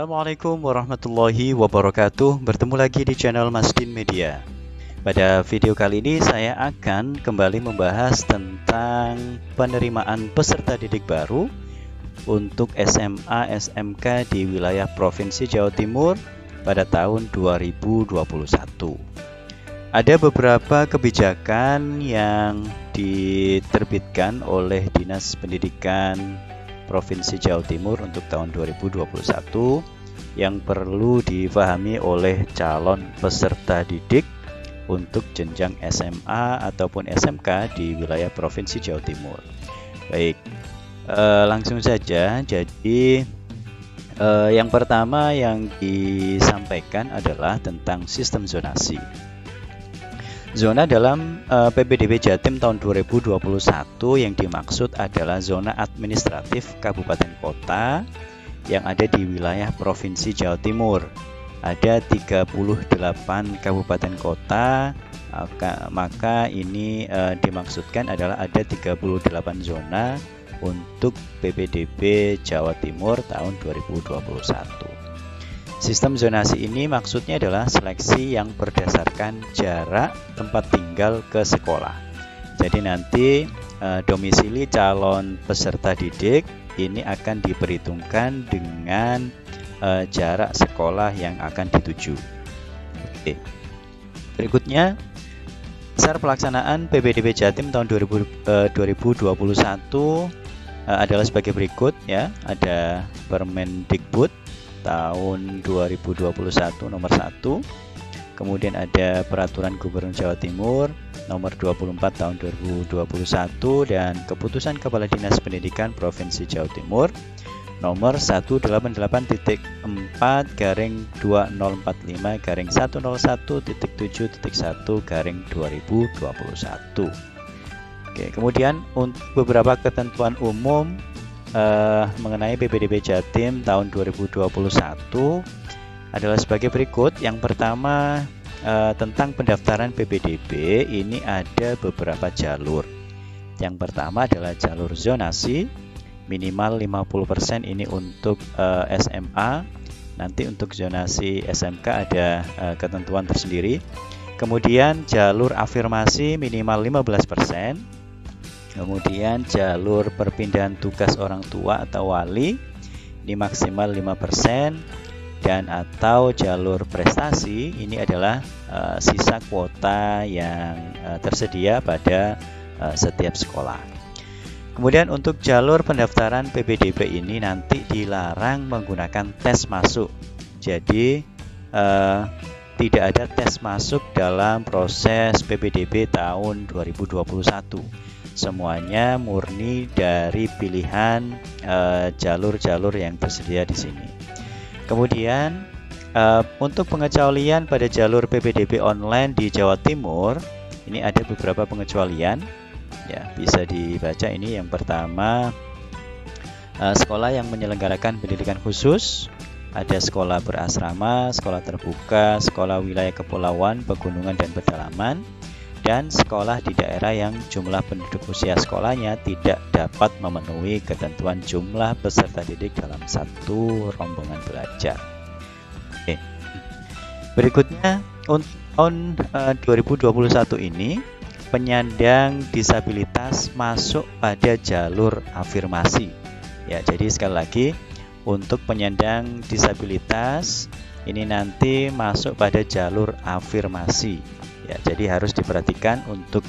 Assalamualaikum warahmatullahi wabarakatuh. Bertemu lagi di channel Masdin Media. Pada video kali ini saya akan kembali membahas tentang penerimaan peserta didik baru untuk SMA SMK di wilayah Provinsi Jawa Timur pada tahun 2021. Ada beberapa kebijakan yang diterbitkan oleh Dinas Pendidikan Provinsi Jawa Timur untuk tahun 2021 yang perlu dipahami oleh calon peserta didik untuk jenjang SMA ataupun SMK di wilayah Provinsi Jawa Timur. Baik, langsung saja. Jadi yang pertama yang disampaikan adalah tentang sistem zonasi. Zona dalam PPDB Jatim tahun 2021 yang dimaksud adalah zona administratif kabupaten kota yang ada di wilayah Provinsi Jawa Timur. Ada 38 kabupaten kota, maka ini dimaksudkan adalah ada 38 zona untuk PPDB Jawa Timur tahun 2021. Sistem zonasi ini maksudnya adalah seleksi yang berdasarkan jarak tempat tinggal ke sekolah. Jadi nanti domisili calon peserta didik ini akan diperhitungkan dengan jarak sekolah yang akan dituju. Oke. Berikutnya, dasar pelaksanaan PPDB Jatim tahun 2021 adalah sebagai berikut ya. Ada Permendikbud tahun 2021 nomor 1, kemudian ada Peraturan Gubernur Jawa Timur nomor 24 tahun 2021 dan Keputusan Kepala Dinas Pendidikan Provinsi Jawa Timur nomor 11885-201.101.7.1/2021. Oke, kemudian untuk beberapa ketentuan umum mengenai PPDB Jatim tahun 2021 adalah sebagai berikut. Yang pertama tentang pendaftaran PPDB ini ada beberapa jalur. Yang pertama adalah jalur zonasi minimal 50% ini untuk SMA. Nanti untuk zonasi SMK ada ketentuan tersendiri. Kemudian jalur afirmasi minimal 15%. Kemudian jalur perpindahan tugas orang tua atau wali ini maksimal 5%, dan atau jalur prestasi ini adalah sisa kuota yang tersedia pada setiap sekolah. Kemudian untuk jalur pendaftaran PPDB ini nanti dilarang menggunakan tes masuk. Jadi tidak ada tes masuk dalam proses PPDB tahun 2021. Semuanya murni dari pilihan jalur-jalur yang tersedia di sini. Kemudian untuk pengecualian pada jalur PPDB online di Jawa Timur ini ada beberapa pengecualian ya, bisa dibaca ini. Yang pertama, sekolah yang menyelenggarakan pendidikan khusus, ada sekolah berasrama, sekolah terbuka, sekolah wilayah kepulauan, pegunungan dan pedalaman, dan sekolah di daerah yang jumlah penduduk usia sekolahnya tidak dapat memenuhi ketentuan jumlah peserta didik dalam satu rombongan belajar. Oke. Berikutnya untuk tahun 2021 ini penyandang disabilitas masuk pada jalur afirmasi. Ya, jadi sekali lagi untuk penyandang disabilitas ini nanti masuk pada jalur afirmasi. Ya, jadi harus diperhatikan untuk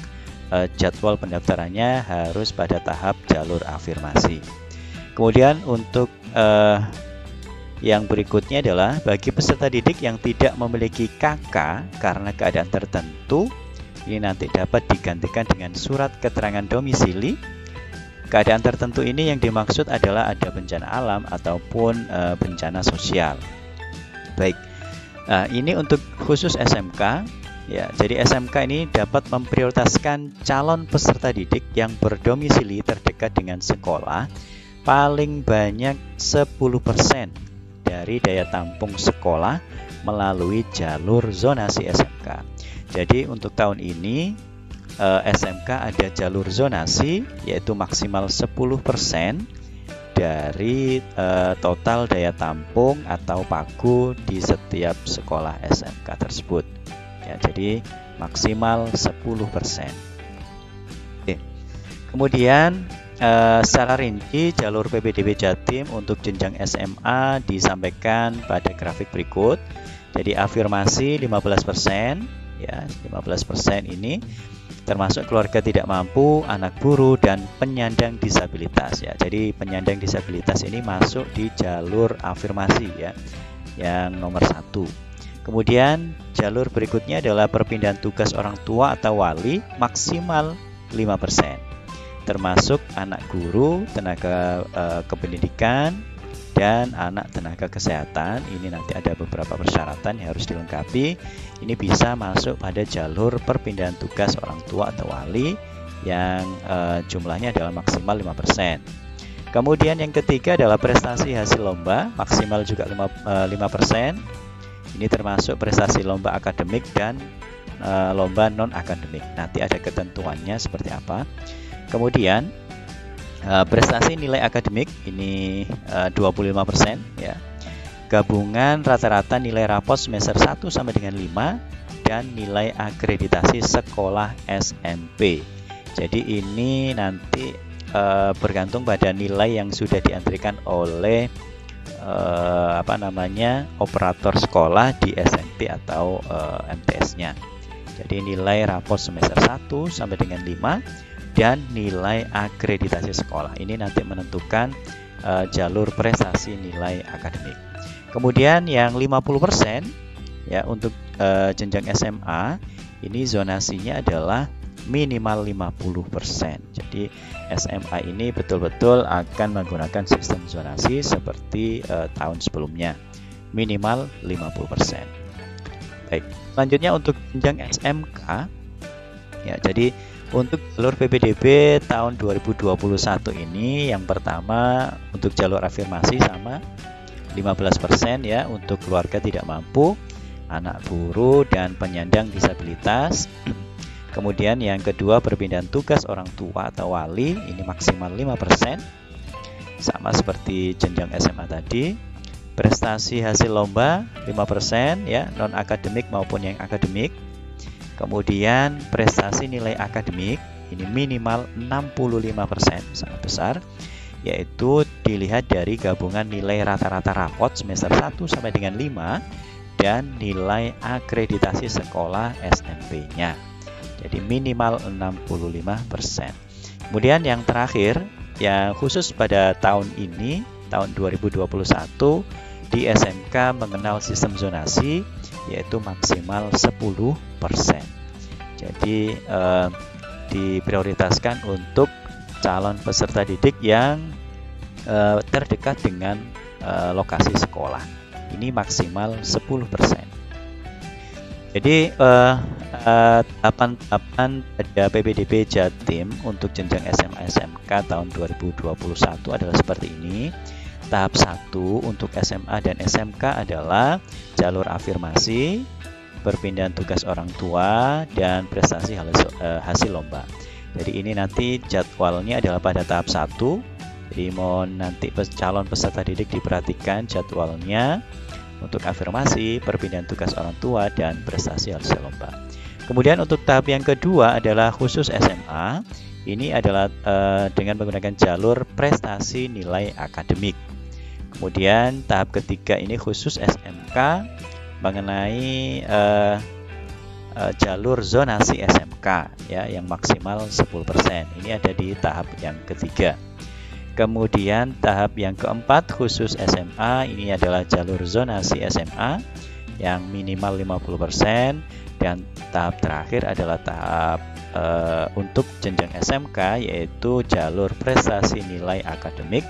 jadwal pendaftarannya harus pada tahap jalur afirmasi. Kemudian untuk yang berikutnya adalah bagi peserta didik yang tidak memiliki KK karena keadaan tertentu, ini nanti dapat digantikan dengan surat keterangan domisili. Keadaan tertentu ini yang dimaksud adalah ada bencana alam ataupun bencana sosial. Baik, ini untuk khusus SMK. Ya, jadi SMK ini dapat memprioritaskan calon peserta didik yang berdomisili terdekat dengan sekolah paling banyak 10% dari daya tampung sekolah melalui jalur zonasi SMK. Jadi untuk tahun ini SMK ada jalur zonasi yaitu maksimal 10% dari total daya tampung atau pagu di setiap sekolah SMK tersebut. Ya, jadi maksimal 10%. Oke. Kemudian secara rinci jalur PPDB Jatim untuk jenjang SMA disampaikan pada grafik berikut. Jadi afirmasi 15%, ya 15% ini termasuk keluarga tidak mampu, anak buru, dan penyandang disabilitas ya. Jadi penyandang disabilitas ini masuk di jalur afirmasi ya, yang nomor 1. Kemudian jalur berikutnya adalah perpindahan tugas orang tua atau wali maksimal 5%, termasuk anak guru, tenaga kependidikan, dan anak tenaga kesehatan. Ini nanti ada beberapa persyaratan yang harus dilengkapi. Ini bisa masuk pada jalur perpindahan tugas orang tua atau wali yang jumlahnya adalah maksimal 5%. Kemudian yang ketiga adalah prestasi hasil lomba maksimal juga 5%. Ini termasuk prestasi lomba akademik dan lomba non akademik. Nanti ada ketentuannya seperti apa. Kemudian prestasi nilai akademik ini 25% ya. Gabungan rata-rata nilai rapot semester 1 sampai dengan 5 dan nilai akreditasi sekolah SMP. Jadi ini nanti bergantung pada nilai yang sudah diantrikan oleh operator sekolah di SMP atau MTS-nya. Jadi nilai rapot semester 1 sampai dengan 5 dan nilai akreditasi sekolah. Ini nanti menentukan jalur prestasi nilai akademik. Kemudian yang 50% ya untuk jenjang SMA, ini zonasinya adalah minimal 50%. Jadi SMA ini betul-betul akan menggunakan sistem zonasi seperti tahun sebelumnya, minimal 50%. Baik, selanjutnya untuk jenjang SMK ya, jadi untuk jalur PPDB tahun 2021 ini yang pertama untuk jalur afirmasi sama 15% ya untuk keluarga tidak mampu, anak buru, dan penyandang disabilitas. Kemudian yang kedua perpindahan tugas orang tua atau wali ini maksimal 5%, sama seperti jenjang SMA tadi. Prestasi hasil lomba 5% ya, non akademik maupun yang akademik. Kemudian prestasi nilai akademik ini minimal 65%, sangat besar, yaitu dilihat dari gabungan nilai rata-rata rapot semester 1 sampai dengan 5 dan nilai akreditasi sekolah SMP-nya. Jadi minimal 65%. Kemudian yang terakhir yang khusus pada tahun ini, tahun 2021 di SMK mengenal sistem zonasi yaitu maksimal 10%. Jadi diprioritaskan untuk calon peserta didik yang terdekat dengan lokasi sekolah. Ini maksimal 10%. Jadi tahapan-tahapan pada PPDB Jatim untuk jenjang SMA SMK tahun 2021 adalah seperti ini. Tahap 1 untuk SMA dan SMK adalah jalur afirmasi, perpindahan tugas orang tua, dan prestasi hasil lomba. Jadi ini nanti jadwalnya adalah pada tahap 1. Jadi mohon nanti calon peserta didik diperhatikan jadwalnya untuk afirmasi, perpindahan tugas orang tua, dan prestasi hasil lomba. Kemudian untuk tahap yang kedua adalah khusus SMA. Ini adalah dengan menggunakan jalur prestasi nilai akademik. Kemudian tahap ketiga ini khusus SMK mengenai jalur zonasi SMK ya yang maksimal 10%. Ini ada di tahap yang ketiga. Kemudian tahap yang keempat khusus SMA, ini adalah jalur zonasi SMA yang minimal 50%, dan tahap terakhir adalah tahap untuk jenjang SMK yaitu jalur prestasi nilai akademik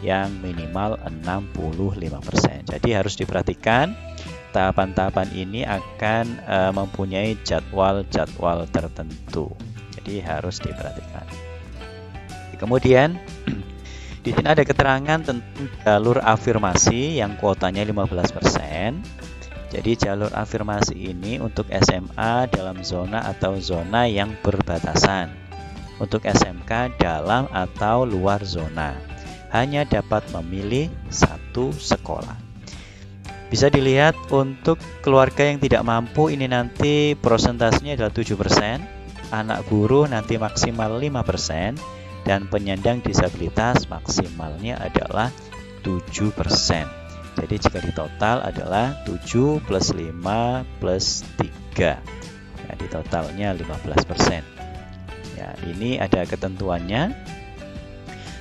yang minimal 65%. Jadi harus diperhatikan tahapan-tahapan ini akan mempunyai jadwal-jadwal tertentu. Jadi harus diperhatikan. Kemudian di sini ada keterangan tentang jalur afirmasi yang kuotanya 15%. Jadi jalur afirmasi ini untuk SMA dalam zona atau zona yang berbatasan. Untuk SMK dalam atau luar zona. hanya dapat memilih satu sekolah. Bisa dilihat untuk keluarga yang tidak mampu ini nanti prosentasenya adalah 7%, anak buruh nanti maksimal 5%, dan penyandang disabilitas maksimalnya adalah 7%. Jadi jika ditotal adalah 7 plus 5 plus 3. Ya, di totalnya 15%. Ya, ini ada ketentuannya.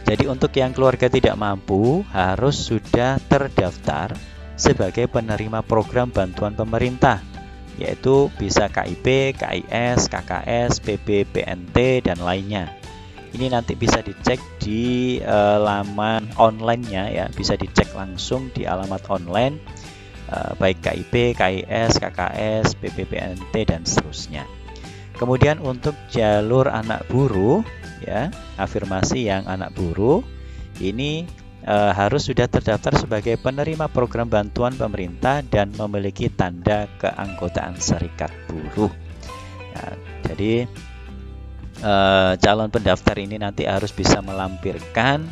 Jadi untuk yang keluarga tidak mampu harus sudah terdaftar sebagai penerima program bantuan pemerintah, yaitu bisa KIP, KIS, KKS, PBPNT, dan lainnya. Ini nanti bisa dicek di laman online-nya ya, bisa dicek langsung di alamat online, baik KIP, KIS, KKS, PBPNT, dan seterusnya. Kemudian untuk jalur anak buruh ya, afirmasi yang anak buruh ini harus sudah terdaftar sebagai penerima program bantuan pemerintah dan memiliki tanda keanggotaan serikat buruh. Nah, jadi calon pendaftar ini nanti harus bisa melampirkan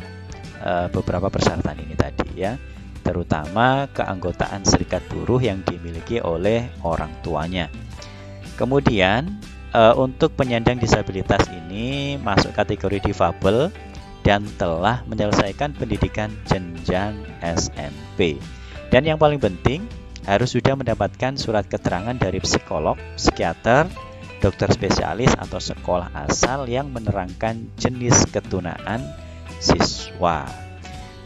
beberapa persyaratan ini tadi ya, terutama keanggotaan serikat buruh yang dimiliki oleh orang tuanya. Kemudian untuk penyandang disabilitas ini masuk kategori difabel dan telah menyelesaikan pendidikan jenjang SMP. Dan yang paling penting harus sudah mendapatkan surat keterangan dari psikolog, psikiater, dokter spesialis atau sekolah asal yang menerangkan jenis ketunaan siswa.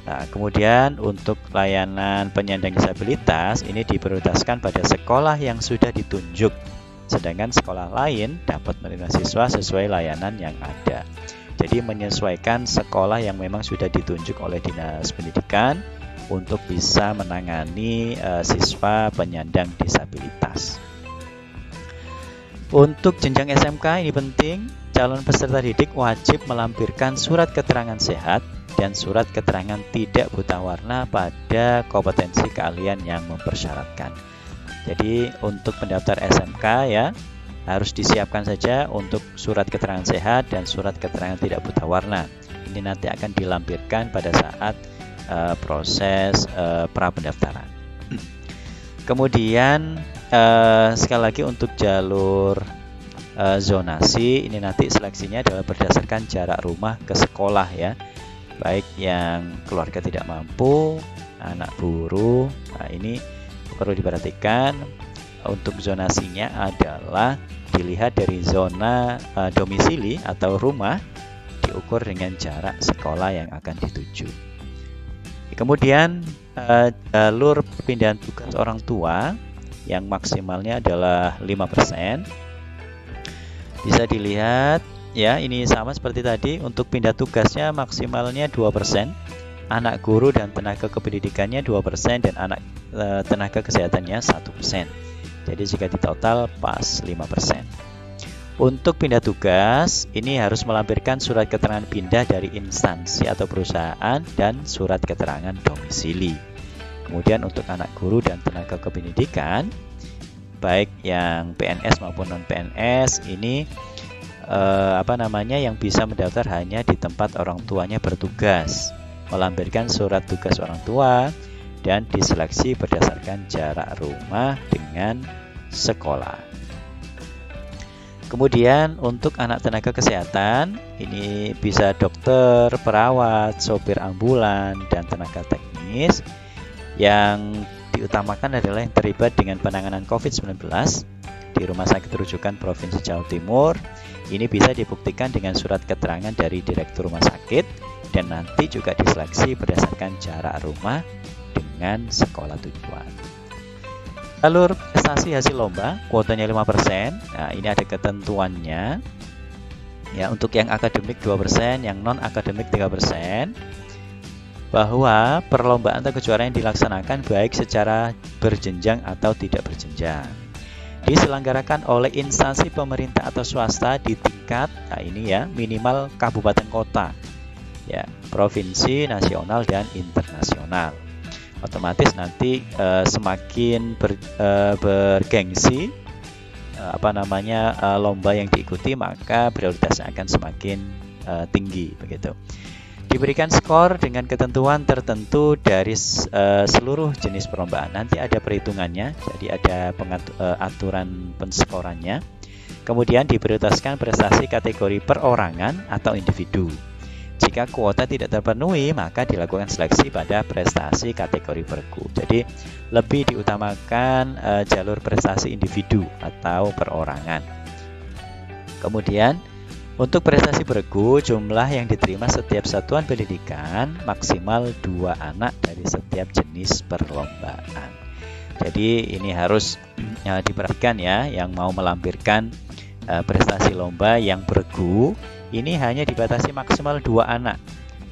Nah, kemudian untuk layanan penyandang disabilitas ini diprioritaskan pada sekolah yang sudah ditunjuk, sedangkan sekolah lain dapat menerima siswa sesuai layanan yang ada. Jadi menyesuaikan sekolah yang memang sudah ditunjuk oleh Dinas Pendidikan untuk bisa menangani siswa penyandang disabilitas. Untuk jenjang SMK ini penting, calon peserta didik wajib melampirkan surat keterangan sehat dan surat keterangan tidak buta warna pada kompetensi keahlian yang mempersyaratkan. Jadi untuk pendaftar SMK ya, harus disiapkan saja untuk surat keterangan sehat dan surat keterangan tidak buta warna. Ini nanti akan dilampirkan pada saat proses pra-pendaftaran. Kemudian sekali lagi untuk jalur zonasi ini nanti seleksinya adalah berdasarkan jarak rumah ke sekolah ya, baik yang keluarga tidak mampu, anak buruh. Nah, ini perlu diperhatikan. Untuk zonasinya adalah dilihat dari zona domisili atau rumah, diukur dengan jarak sekolah yang akan dituju. Kemudian jalur perpindahan tugas orang tua yang maksimalnya adalah 5%. Bisa dilihat ya, ini sama seperti tadi, untuk pindah tugasnya maksimalnya 2%, anak guru dan tenaga kependidikannya 2%, dan anak tenaga kesehatannya 1%. Jadi jika ditotal pas 5%. Untuk pindah tugas, ini harus melampirkan surat keterangan pindah dari instansi atau perusahaan dan surat keterangan domisili. Kemudian untuk anak guru dan tenaga kependidikan, baik yang PNS maupun non-PNS, ini yang bisa mendaftar hanya di tempat orang tuanya bertugas, melampirkan surat tugas orang tua, dan diseleksi berdasarkan jarak rumah dengan sekolah. Kemudian untuk anak tenaga kesehatan, ini bisa dokter, perawat, sopir ambulan, dan tenaga teknis. Yang diutamakan adalah yang terlibat dengan penanganan COVID-19 di Rumah Sakit Rujukan Provinsi Jawa Timur. Ini bisa dibuktikan dengan surat keterangan dari Direktur Rumah Sakit, dan nanti juga diseleksi berdasarkan jarak rumah dengan sekolah tujuan. Jalur prestasi hasil lomba, kuotanya 5%. Nah, ini ada ketentuannya. Ya, untuk yang akademik 2%, yang non akademik 3%. Bahwa perlombaan atau kejuaraan yang dilaksanakan baik secara berjenjang atau tidak berjenjang, diselenggarakan oleh instansi pemerintah atau swasta di tingkat minimal kabupaten kota, ya, provinsi, nasional, dan internasional. Otomatis nanti semakin bergengsi lomba yang diikuti, maka prioritasnya akan semakin tinggi begitu. Diberikan skor dengan ketentuan tertentu dari seluruh jenis perlombaan. Nanti ada perhitungannya, jadi ada aturan penskorannya. Kemudian diprioritaskan prestasi kategori perorangan atau individu. Jika kuota tidak terpenuhi, maka dilakukan seleksi pada prestasi kategori bergu. Jadi lebih diutamakan jalur prestasi individu atau perorangan. Kemudian untuk prestasi bergu, jumlah yang diterima setiap satuan pendidikan maksimal 2 anak dari setiap jenis perlombaan. Jadi ini harus diperhatikan ya, yang mau melampirkan prestasi lomba yang bergu, ini hanya dibatasi maksimal 2 anak.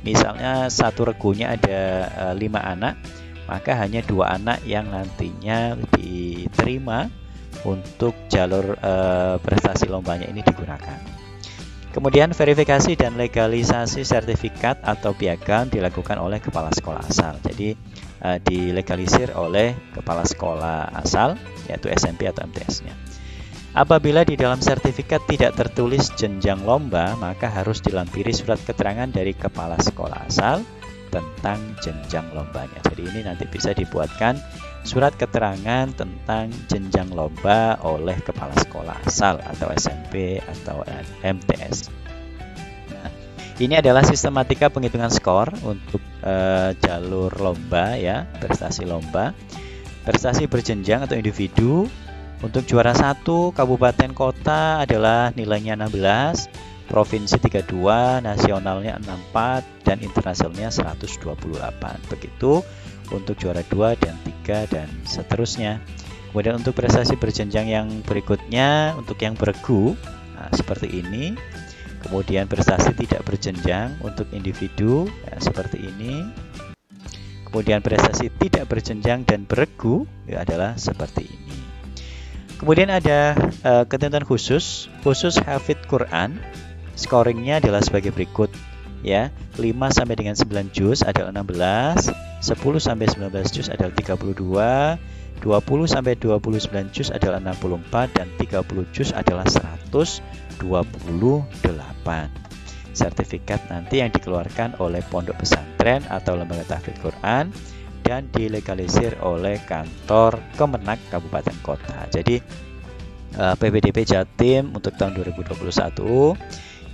Misalnya satu regunya ada 5 anak, maka hanya 2 anak yang nantinya diterima untuk jalur prestasi lombanya ini digunakan. Kemudian verifikasi dan legalisasi sertifikat atau piagam dilakukan oleh kepala sekolah asal. Jadi dilegalisir oleh kepala sekolah asal, yaitu SMP atau MTS-nya. Apabila di dalam sertifikat tidak tertulis jenjang lomba, maka harus dilampiri surat keterangan dari kepala sekolah asal tentang jenjang lombanya. Jadi ini nanti bisa dibuatkan surat keterangan tentang jenjang lomba oleh kepala sekolah asal atau SMP atau MTS. Nah, ini adalah sistematika penghitungan skor untuk jalur lomba ya, prestasi lomba. Prestasi berjenjang atau individu. Untuk juara 1 kabupaten kota adalah nilainya 16, provinsi 32, nasionalnya 64 dan internasionalnya 128. Begitu untuk juara 2 dan 3 dan seterusnya. Kemudian untuk prestasi berjenjang yang berikutnya, untuk yang bergu, nah, seperti ini. Kemudian prestasi tidak berjenjang untuk individu, ya, seperti ini. Kemudian prestasi tidak berjenjang dan bergu ya, adalah seperti ini. Kemudian ada ketentuan khusus hafidz Quran. Scoringnya adalah sebagai berikut ya. 5 sampai dengan 9 juz adalah 16, 10 sampai 19 juz adalah 32, 20 sampai 29 juz adalah 64 dan 30 juz adalah 128. Sertifikat nanti yang dikeluarkan oleh pondok pesantren atau lembaga tahfidz Quran dan dilegalisir oleh kantor Kemenak Kabupaten Kota. Jadi PPDB Jatim untuk tahun 2021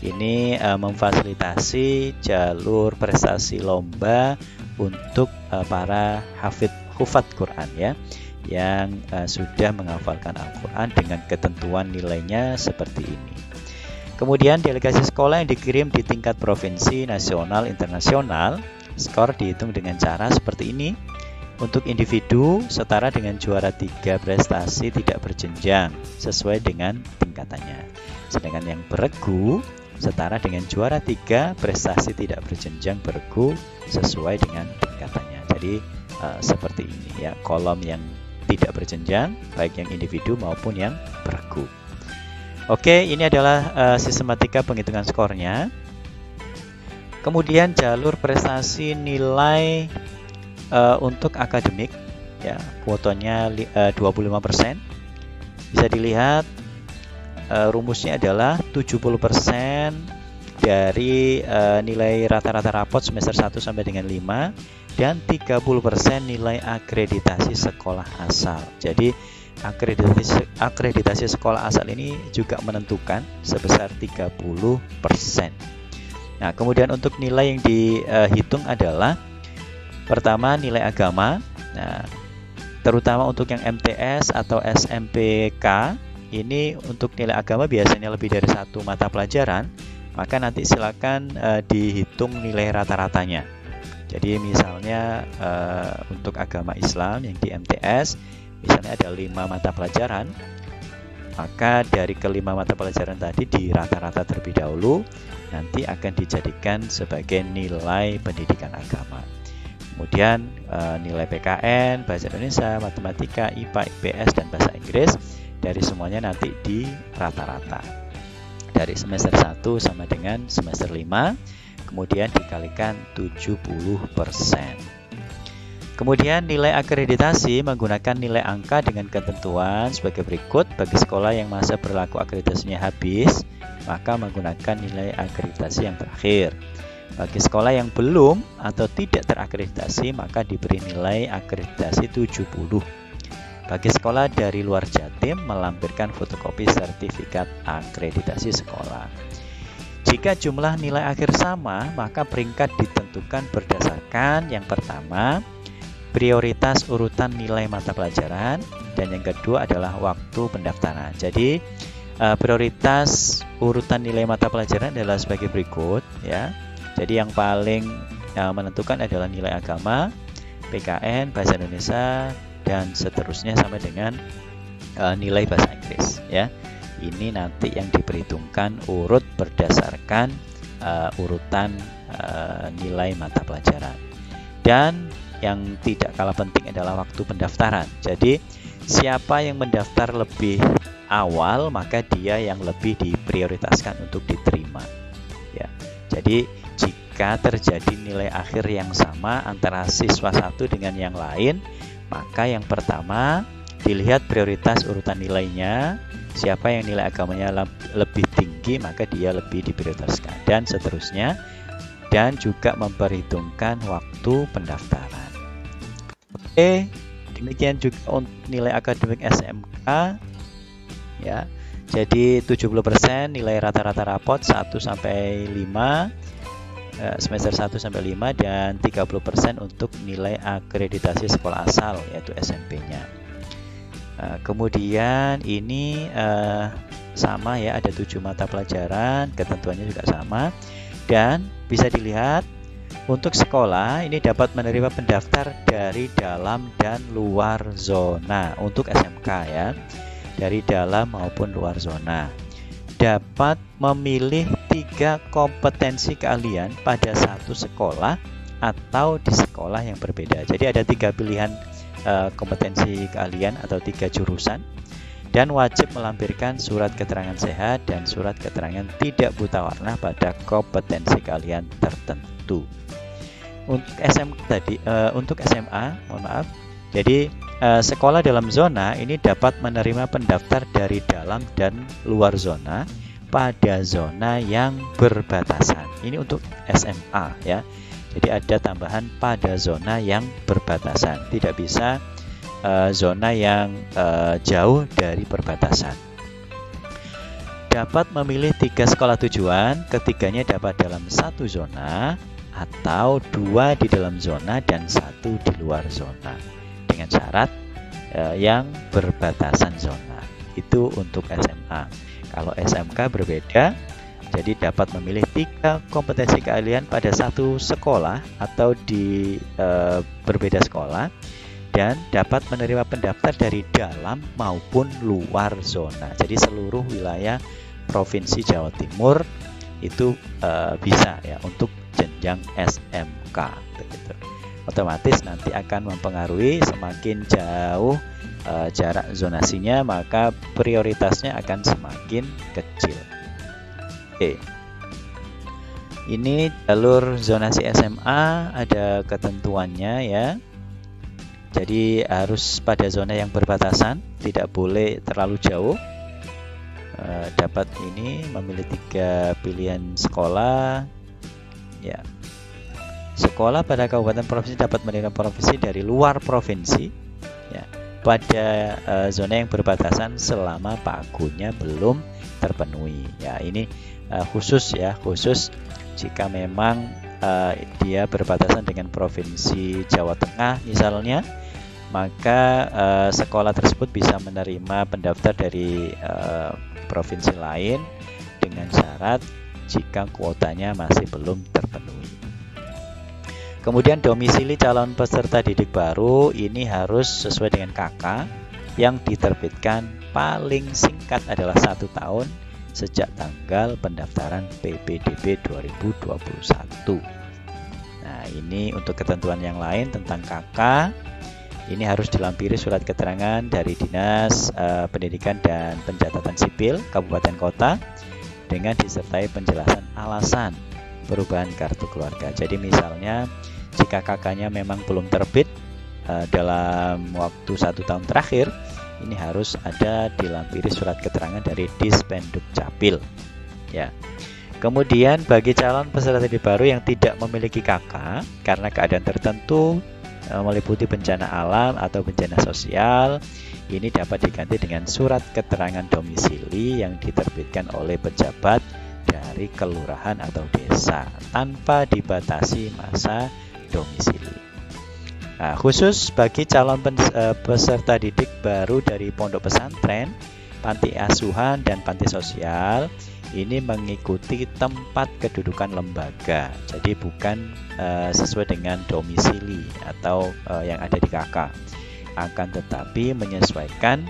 ini memfasilitasi jalur prestasi lomba untuk para hufadz Quran ya, yang sudah menghafalkan Al-Quran dengan ketentuan nilainya seperti ini. Kemudian delegasi sekolah yang dikirim di tingkat provinsi, nasional, internasional, skor dihitung dengan cara seperti ini. Untuk individu setara dengan juara 3 prestasi tidak berjenjang sesuai dengan tingkatannya. Sedangkan yang bergu setara dengan juara 3 prestasi tidak berjenjang bergu sesuai dengan tingkatannya. Jadi seperti ini ya, kolom yang tidak berjenjang baik yang individu maupun yang bergu. Oke, ini adalah sistematika penghitungan skornya. Kemudian jalur prestasi nilai untuk akademik ya, kuotanya 25%. Bisa dilihat rumusnya adalah 70% dari nilai rata-rata rapot semester 1 sampai dengan 5 dan 30% nilai akreditasi sekolah asal. Jadi akreditasi sekolah asal ini juga menentukan sebesar 30%. Nah, kemudian untuk nilai yang dihitung adalah pertama nilai agama. Nah, terutama untuk yang MTS atau SMPK ini untuk nilai agama biasanya lebih dari 1 mata pelajaran, maka nanti silakan dihitung nilai rata-ratanya. Jadi misalnya untuk agama Islam yang di MTS misalnya ada 5 mata pelajaran, maka dari kelima mata pelajaran tadi di rata-rata terlebih dahulu, nanti akan dijadikan sebagai nilai pendidikan agama. Kemudian nilai PKN, Bahasa Indonesia, Matematika, IPA, IPS, dan Bahasa Inggris dari semuanya nanti di rata-rata. Dari semester 1 sama dengan semester 5, kemudian dikalikan 70%. Kemudian nilai akreditasi menggunakan nilai angka dengan ketentuan sebagai berikut. Bagi sekolah yang masa berlaku akreditasinya habis, maka menggunakan nilai akreditasi yang terakhir. Bagi sekolah yang belum atau tidak terakreditasi, maka diberi nilai akreditasi 70. Bagi sekolah dari luar Jatim, melampirkan fotokopi sertifikat akreditasi sekolah. Jika jumlah nilai akhir sama, maka peringkat ditentukan berdasarkan yang pertama, prioritas urutan nilai mata pelajaran, dan yang kedua adalah waktu pendaftaran. Jadi prioritas urutan nilai mata pelajaran adalah sebagai berikut, ya. Jadi yang paling menentukan adalah nilai agama, PKN, bahasa Indonesia, dan seterusnya sampai dengan nilai bahasa Inggris, ya. Ini nanti yang diperhitungkan urut berdasarkan urutan nilai mata pelajaran. Dan yang tidak kalah penting adalah waktu pendaftaran. Jadi siapa yang mendaftar lebih awal, maka dia yang lebih diprioritaskan untuk diterima, ya. Jadi jika terjadi nilai akhir yang sama antara siswa satu dengan yang lain, maka yang pertama dilihat prioritas urutan nilainya. Siapa yang nilai agamanya lebih tinggi, maka dia lebih diprioritaskan, dan seterusnya. Dan juga memperhitungkan waktu pendaftaran. Oke, demikian juga untuk nilai akademik SMK, ya. Jadi 70% nilai rata-rata rapot 1 sampai 5, semester 1 sampai 5, dan 30% untuk nilai akreditasi sekolah asal, yaitu SMP-nya. Kemudian ini sama, ya, ada 7 mata pelajaran, ketentuannya juga sama. Dan bisa dilihat untuk sekolah ini dapat menerima pendaftar dari dalam dan luar zona. Untuk SMK, ya, dari dalam maupun luar zona. Dapat memilih 3 kompetensi keahlian pada satu sekolah atau di sekolah yang berbeda. Jadi ada 3 pilihan kompetensi keahlian atau 3 jurusan, dan wajib melampirkan surat keterangan sehat dan surat keterangan tidak buta warna pada kompetensi keahlian tertentu. Untuk untuk SMA, mohon maaf. Jadi sekolah dalam zona ini dapat menerima pendaftar dari dalam dan luar zona pada zona yang berbatasan. Ini untuk SMA, ya. Jadi ada tambahan pada zona yang berbatasan. Tidak bisa zona yang jauh dari perbatasan. Dapat memilih 3 sekolah tujuan, ketiganya dapat dalam satu zona atau 2 di dalam zona dan 1 di luar zona, dengan syarat yang berbatasan zona. Itu untuk SMA. Kalau SMK berbeda. Jadi dapat memilih 3 kompetensi keahlian pada satu sekolah atau di berbeda sekolah, dan dapat menerima pendaftar dari dalam maupun luar zona. Jadi seluruh wilayah Provinsi Jawa Timur itu bisa, ya, untuk jenjang SMK, begitu. Otomatis nanti akan mempengaruhi semakin jauh jarak zonasinya, maka prioritasnya akan semakin kecil. Oke. Ini jalur zonasi SMA, ada ketentuannya, ya. Jadi harus pada zona yang berbatasan, tidak boleh terlalu jauh. Dapat ini memilih 3 pilihan sekolah, ya. Sekolah pada kabupaten provinsi dapat menerima provinsi dari luar provinsi, ya, pada zona yang berbatasan selama pagunya belum terpenuhi. Ya, ini khusus, ya, khusus jika memang dia berbatasan dengan provinsi Jawa Tengah misalnya, maka sekolah tersebut bisa menerima pendaftar dari provinsi lain dengan syarat jika kuotanya masih belum terpenuhi. Kemudian domisili calon peserta didik baru ini harus sesuai dengan KK yang diterbitkan paling singkat adalah 1 tahun sejak tanggal pendaftaran PPDB 2021. Nah, ini untuk ketentuan yang lain tentang KK, ini harus dilampiri surat keterangan dari Dinas Pendidikan dan Pencatatan Sipil Kabupaten Kota dengan disertai penjelasan alasan perubahan kartu keluarga. Jadi misalnya jika KK-nya memang belum terbit dalam waktu 1 tahun terakhir, ini harus ada dilampiri surat keterangan dari Dispenduk Capil, ya. Kemudian bagi calon peserta didik baru yang tidak memiliki KK karena keadaan tertentu meliputi bencana alam atau bencana sosial, ini dapat diganti dengan surat keterangan domisili yang diterbitkan oleh pejabat dari kelurahan atau desa tanpa dibatasi masa domisili. Nah, khusus bagi calon peserta didik baru dari pondok pesantren, panti asuhan, dan panti sosial, ini mengikuti tempat kedudukan lembaga, jadi bukan sesuai dengan domisili atau yang ada di KK, akan tetapi menyesuaikan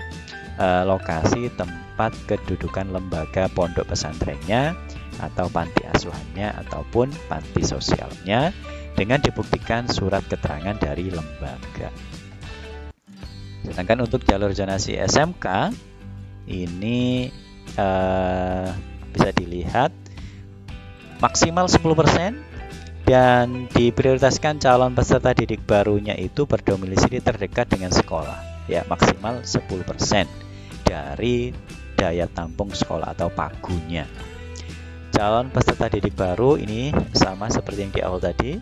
lokasi tempat kedudukan lembaga pondok pesantrennya atau panti asuhannya ataupun panti sosialnya dengan dibuktikan surat keterangan dari lembaga. Sedangkan untuk jalur zonasi SMK ini bisa dilihat maksimal 10% dan diprioritaskan calon peserta didik barunya itu berdomisili terdekat dengan sekolah, ya maksimal 10% dari daya tampung sekolah atau pagunya. Calon peserta didik baru ini sama seperti yang di awal tadi,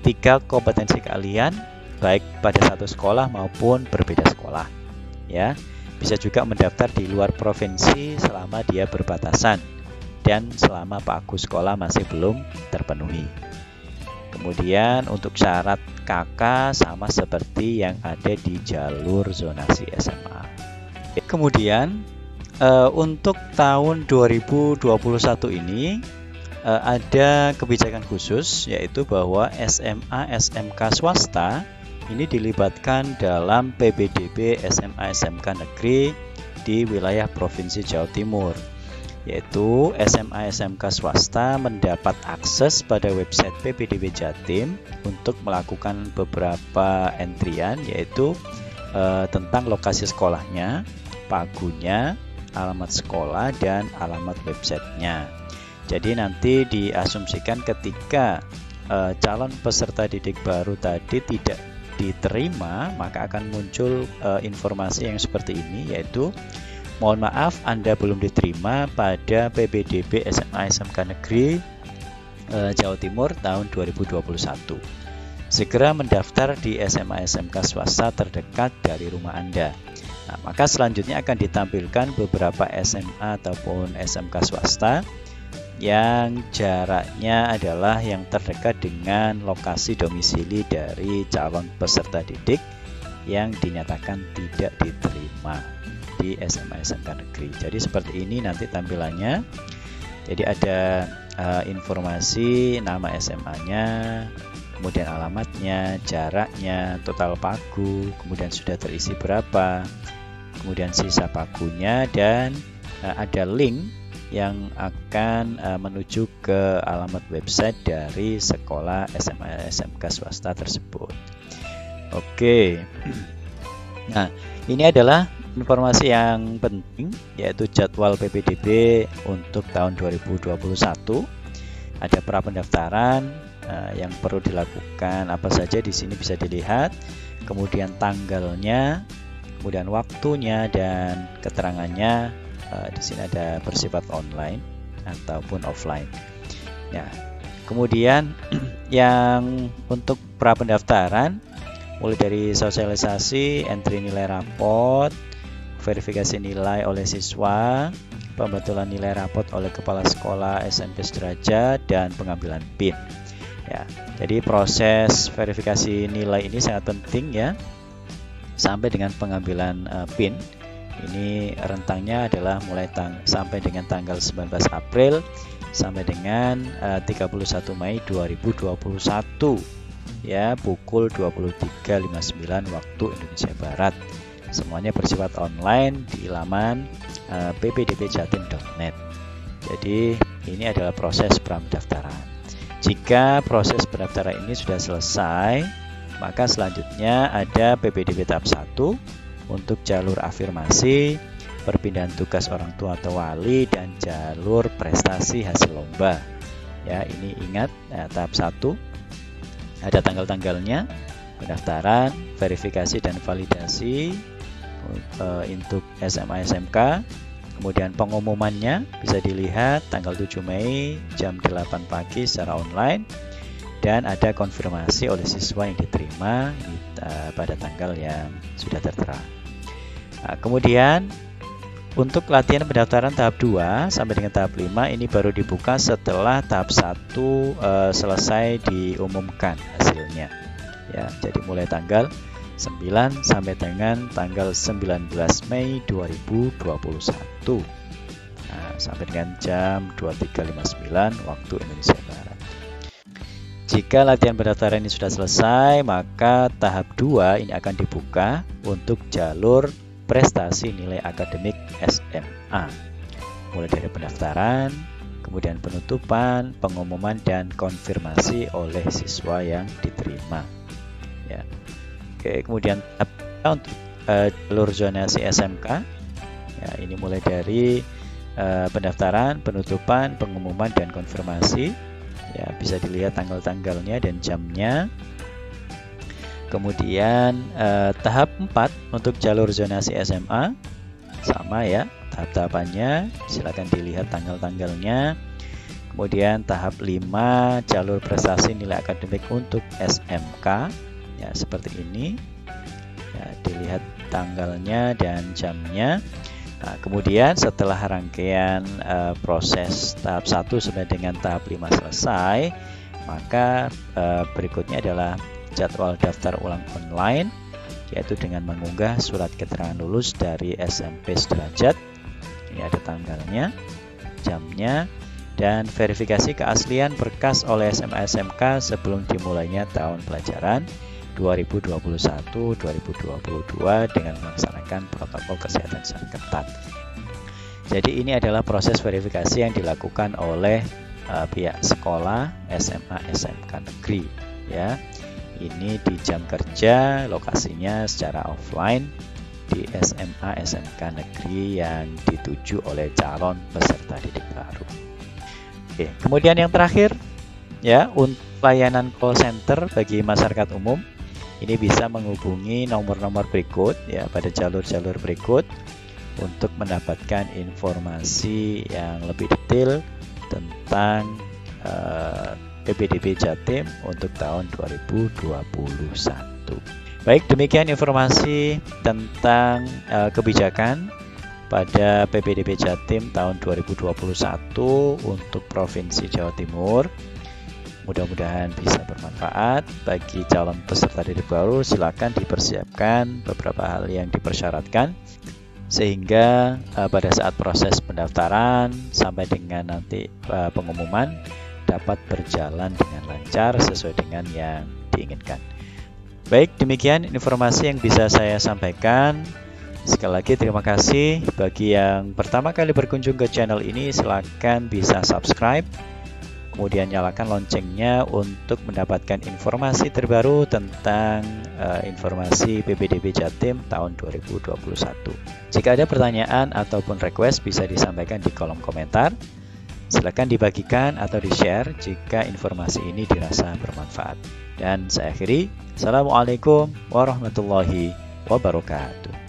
3 kompetensi keahlian baik pada satu sekolah maupun berbeda sekolah, ya. Bisa juga mendaftar di luar provinsi selama dia berbatasan dan selama pagu sekolah masih belum terpenuhi. Kemudian untuk syarat KK sama seperti yang ada di jalur zonasi SMA. Kemudian untuk tahun 2021 ini ada kebijakan khusus, yaitu bahwa SMA SMK swasta ini dilibatkan dalam PBDB SMA SMK negeri di wilayah Provinsi Jawa Timur, yaitu SMA SMK swasta mendapat akses pada website PBDB Jatim untuk melakukan beberapa entrian, yaitu tentang lokasi sekolahnya, pagunya, alamat sekolah, dan alamat websitenya. Jadi nanti diasumsikan ketika calon peserta didik baru tadi tidak diterima, maka akan muncul informasi yang seperti ini, yaitu mohon maaf Anda belum diterima pada PBDB SMA SMK Negeri Jawa Timur tahun 2021. Segera mendaftar di SMA SMK swasta terdekat dari rumah Anda. Nah, maka selanjutnya akan ditampilkan beberapa SMA ataupun SMK swasta yang jaraknya adalah yang terdekat dengan lokasi domisili dari calon peserta didik yang dinyatakan tidak diterima di SMA SMK negeri. Jadi seperti ini nanti tampilannya. Jadi ada informasi nama SMA-nya, kemudian alamatnya, jaraknya, total pagu, kemudian sudah terisi berapa, kemudian sisa pagunya, dan ada link yang akan menuju ke alamat website dari sekolah SMA SMK swasta tersebut. Oke. Nah, ini adalah informasi yang penting, yaitu jadwal PPDB untuk tahun 2021. Ada pra pendaftaran yang perlu dilakukan apa saja di sini bisa dilihat, kemudian tanggalnya, kemudian waktunya, dan keterangannya. Di sini ada bersifat online ataupun offline. Ya, kemudian yang untuk pra pendaftaran mulai dari sosialisasi, entry nilai rapot, verifikasi nilai oleh siswa, pembetulan nilai rapot oleh kepala sekolah SMP sederajat, dan pengambilan PIN. Ya, jadi proses verifikasi nilai ini sangat penting ya, sampai dengan pengambilan PIN. Ini rentangnya adalah mulai sampai dengan tanggal 19 April sampai dengan 31 Mei 2021 ya, pukul 23.59 waktu Indonesia Barat. Semuanya bersifat online di laman ppdbjatim.net. Jadi ini adalah proses pendaftaran. Jika proses pendaftaran ini sudah selesai, maka selanjutnya ada PPDB tahap 1 untuk jalur afirmasi, perpindahan tugas orang tua atau wali, dan jalur prestasi hasil lomba. Ya, ini ingat tahap 1 ada tanggal-tanggalnya, pendaftaran, verifikasi dan validasi untuk SMA SMK, Kemudian pengumumannya bisa dilihat tanggal 7 Mei jam 8 pagi secara online, dan ada konfirmasi oleh siswa yang diterima pada tanggal yang sudah tertera. Nah, kemudian untuk latihan pendaftaran tahap 2 sampai dengan tahap 5 ini baru dibuka setelah tahap 1 selesai diumumkan hasilnya. Ya, jadi mulai tanggal 9 sampai dengan tanggal 19 Mei 2021. Nah, sampai dengan jam 23.59 waktu Indonesia Barat. Jika latihan pendaftaran ini sudah selesai, maka tahap 2 ini akan dibuka untuk jalur prestasi nilai akademik SMA, mulai dari pendaftaran, kemudian penutupan, pengumuman, dan konfirmasi oleh siswa yang diterima. Ya. Oke, kemudian untuk jalur zonasi SMK, ya, ini mulai dari pendaftaran, penutupan, pengumuman, dan konfirmasi. Ya, bisa dilihat tanggal-tanggalnya dan jamnya. Kemudian tahap 4 untuk jalur zonasi SMA, sama ya tahap-tahapannya, silakan dilihat tanggal-tanggalnya. Kemudian tahap 5 jalur prestasi nilai akademik untuk SMK, ya seperti ini, ya, dilihat tanggalnya dan jamnya. Nah, kemudian setelah rangkaian proses tahap 1 sampai dengan tahap 5 selesai, maka berikutnya adalah jadwal daftar ulang online, yaitu dengan mengunggah surat keterangan lulus dari SMP sederajat. Ini ada tanggalnya, jamnya, dan verifikasi keaslian berkas oleh SMA SMK sebelum dimulainya tahun pelajaran 2021-2022 dengan melaksanakan protokol kesehatan secara ketat. Jadi ini adalah proses verifikasi yang dilakukan oleh pihak sekolah SMA SMK negeri, ya. Ini di jam kerja, lokasinya secara offline di SMA SMK negeri yang dituju oleh calon peserta didik baru. Oke, kemudian yang terakhir, ya, untuk layanan call center bagi masyarakat umum, ini bisa menghubungi nomor-nomor berikut, ya, pada jalur-jalur berikut untuk mendapatkan informasi yang lebih detail tentang PPDB Jatim untuk tahun 2021. Baik, demikian informasi tentang kebijakan pada PPDB Jatim tahun 2021 untuk Provinsi Jawa Timur. Mudah-mudahan bisa bermanfaat bagi calon peserta didik baru. Silakan dipersiapkan beberapa hal yang dipersyaratkan sehingga pada saat proses pendaftaran sampai dengan nanti pengumuman dapat berjalan dengan lancar sesuai dengan yang diinginkan. Baik, demikian informasi yang bisa saya sampaikan. Sekali lagi terima kasih. Bagi yang pertama kali berkunjung ke channel ini, silakan bisa subscribe, kemudian nyalakan loncengnya untuk mendapatkan informasi terbaru tentang informasi PPDB Jatim tahun 2021. Jika ada pertanyaan ataupun request bisa disampaikan di kolom komentar. Silakan dibagikan atau di-share jika informasi ini dirasa bermanfaat. Dan saya akhiri, Assalamualaikum warahmatullahi wabarakatuh.